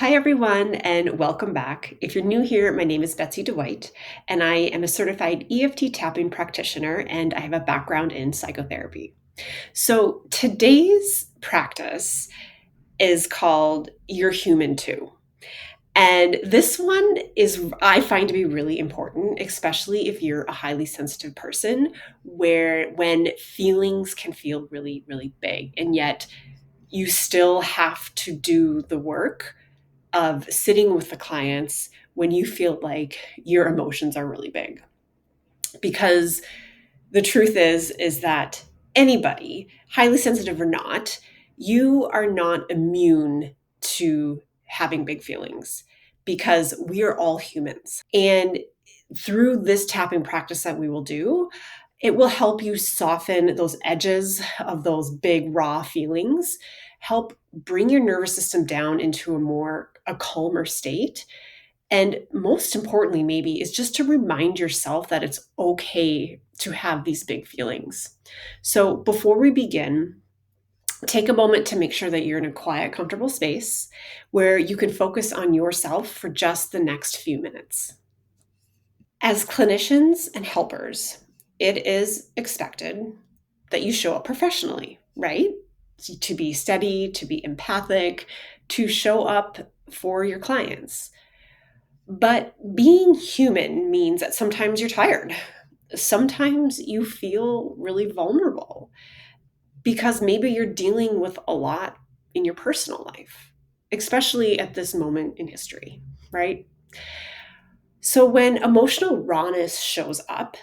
Hi, everyone, and welcome back. If you're new here, my name is Betsy Dwight, and I am a certified EFT tapping practitioner, and I have a background in psychotherapy. So today's practice is called You're Human Too. And this one is, I find to be really important, especially if you're a highly sensitive person, where when feelings can feel really, really big, and yet you still have to do the work of sitting with the clients when you feel like your emotions are really big. Because the truth is that anybody, highly sensitive or not, you are not immune to having big feelings because we are all humans. And through this tapping practice that we will do, it will help you soften those edges of those big raw feelings, help bring your nervous system down into a calmer state. And most importantly, maybe, is just to remind yourself that it's okay to have these big feelings. So before we begin, take a moment to make sure that you're in a quiet, comfortable space where you can focus on yourself for just the next few minutes. As clinicians and helpers, it is expected that you show up professionally, right? To be steady, to be empathic, to show up for your clients. But being human means that sometimes you're tired. Sometimes you feel really vulnerable because maybe you're dealing with a lot in your personal life, especially at this moment in history, right? So when emotional rawness shows up,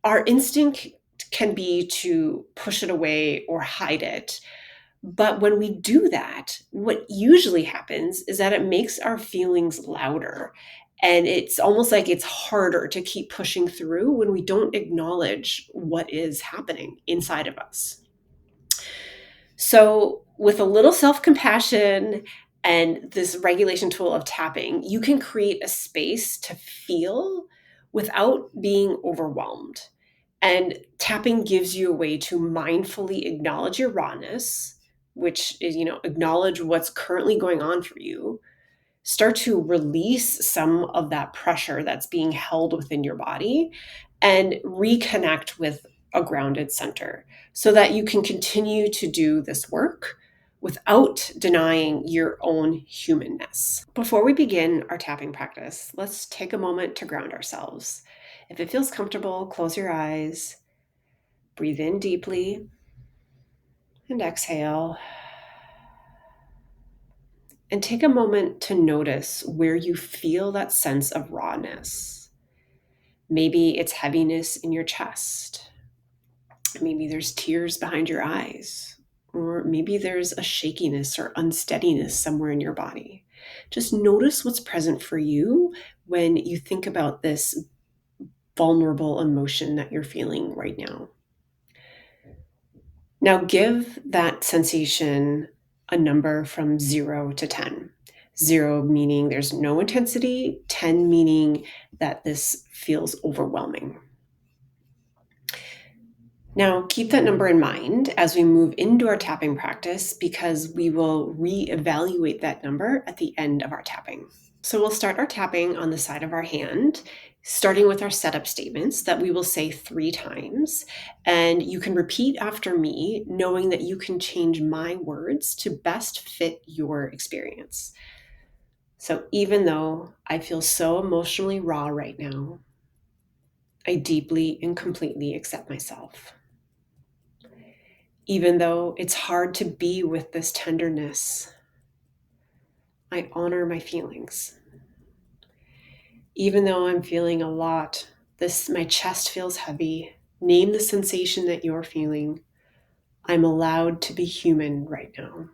our instinct can be to push it away or hide it. But when we do that, what usually happens is that it makes our feelings louder. And it's almost like it's harder to keep pushing through when we don't acknowledge what is happening inside of us. So, with a little self compassion and this regulation tool of tapping, you can create a space to feel without being overwhelmed. And tapping gives you a way to mindfully acknowledge your rawness, which is, acknowledge what's currently going on for you. Start to release some of that pressure that's being held within your body and reconnect with a grounded center so that you can continue to do this work without denying your own humanness. Before we begin our tapping practice, let's take a moment to ground ourselves. If it feels comfortable, close your eyes, breathe in deeply, and exhale. And take a moment to notice where you feel that sense of rawness. Maybe it's heaviness in your chest. Maybe there's tears behind your eyes. Or maybe there's a shakiness or unsteadiness somewhere in your body. Just notice what's present for you when you think about this vulnerable emotion that you're feeling right now. Now, give that sensation a number from 0 to 10. 0 meaning there's no intensity, 10 meaning that this feels overwhelming. Now, keep that number in mind as we move into our tapping practice because we will reevaluate that number at the end of our tapping. So we'll start our tapping on the side of our hand, starting with our setup statements that we will say 3 times. And you can repeat after me, knowing that you can change my words to best fit your experience. So even though I feel so emotionally raw right now, I deeply and completely accept myself. Even though it's hard to be with this tenderness, I honor my feelings. Even though I'm feeling a lot, my chest feels heavy. Name the sensation that you're feeling. I'm allowed to be human right now.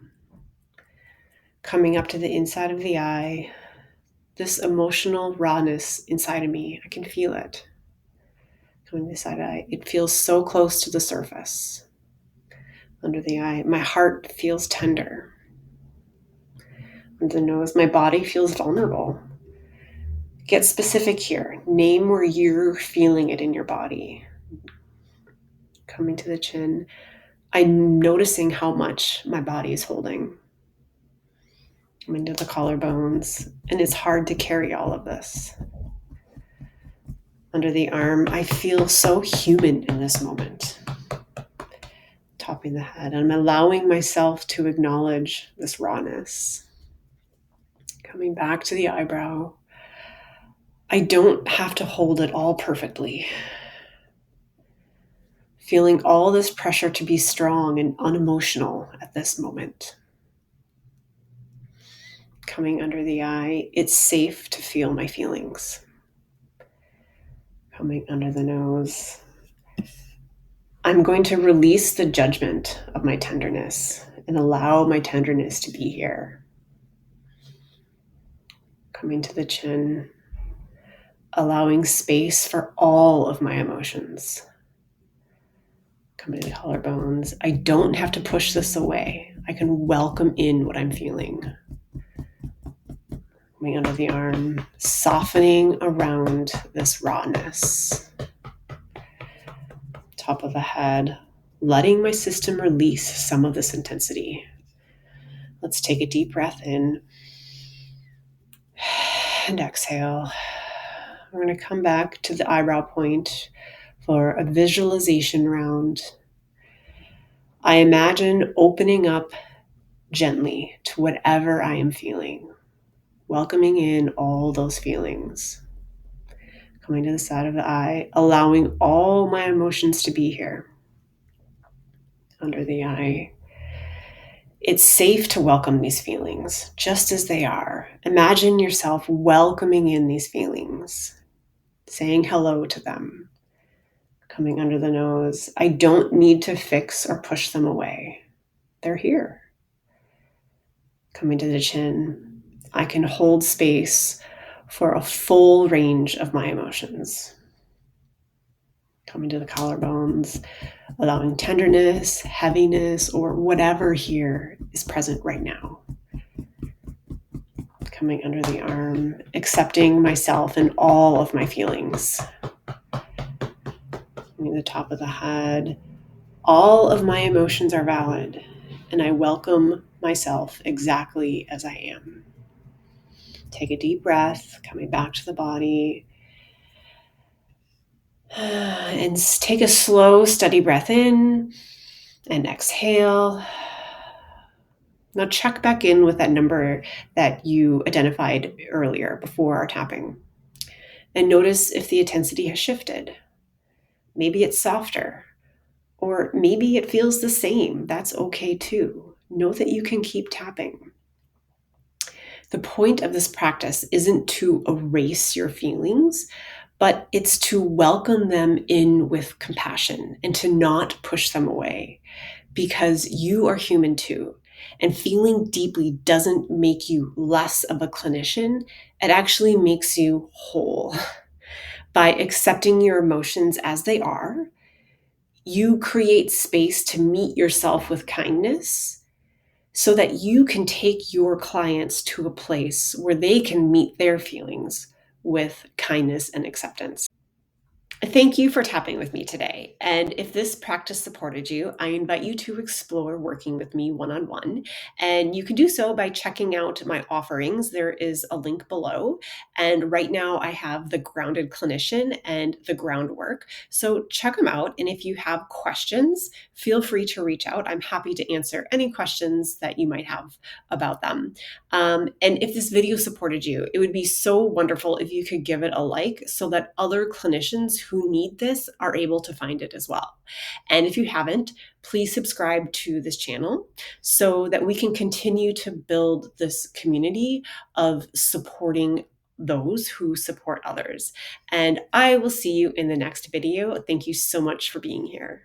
Coming up to the inside of the eye, this emotional rawness inside of me, I can feel it. Coming to the side eye, it feels so close to the surface. Under the eye, my heart feels tender. Under the nose, my body feels vulnerable. Get specific here. Name where you're feeling it in your body. Coming to the chin, I'm noticing how much my body is holding. Come into the collarbones. And it's hard to carry all of this. Under the arm, I feel so human in this moment. Topping the head. I'm allowing myself to acknowledge this rawness. Coming back to the eyebrow. I don't have to hold it all perfectly. Feeling all this pressure to be strong and unemotional at this moment. Coming under the eye, it's safe to feel my feelings. Coming under the nose. I'm going to release the judgment of my tenderness and allow my tenderness to be here. Coming to the chin, allowing space for all of my emotions. Coming to the collarbones. I don't have to push this away. I can welcome in what I'm feeling. Coming under the arm, softening around this rawness. Top of the head, letting my system release some of this intensity. Let's take a deep breath in and exhale. We're going to come back to the eyebrow point for a visualization round. I imagine opening up gently to whatever I am feeling, welcoming in all those feelings. Coming to the side of the eye, allowing all my emotions to be here. Under the eye. It's safe to welcome these feelings just as they are. Imagine yourself welcoming in these feelings, saying hello to them. Coming under the nose. I don't need to fix or push them away. They're here. Coming to the chin. I can hold space for a full range of my emotions. Coming to the collarbones, allowing tenderness, heaviness, or whatever here is present right now. Coming under the arm, accepting myself and all of my feelings. Coming to the top of the head, all of my emotions are valid, and I welcome myself exactly as I am. Take a deep breath, coming back to the body. And take a slow, steady breath in and exhale. Now check back in with that number that you identified earlier before our tapping. And notice if the intensity has shifted. Maybe it's softer, or maybe it feels the same. That's okay too. Know that you can keep tapping. The point of this practice isn't to erase your feelings, but it's to welcome them in with compassion and to not push them away, because you are human too. And feeling deeply doesn't make you less of a clinician. It actually makes you whole. By accepting your emotions as they are, you create space to meet yourself with kindness so that you can take your clients to a place where they can meet their feelings with kindness and acceptance. Thank you for tapping with me today. And if this practice supported you, I invite you to explore working with me one-on-one. And you can do so by checking out my offerings. There is a link below. And right now I have the Grounded Clinician and the Groundwork. So check them out. And if you have questions, feel free to reach out. I'm happy to answer any questions that you might have about them. And if this video supported you, it would be so wonderful if you could give it a like so that other clinicians who need this are able to find it as well. And if you haven't, please subscribe to this channel so that we can continue to build this community of supporting those who support others. And I will see you in the next video. Thank you so much for being here.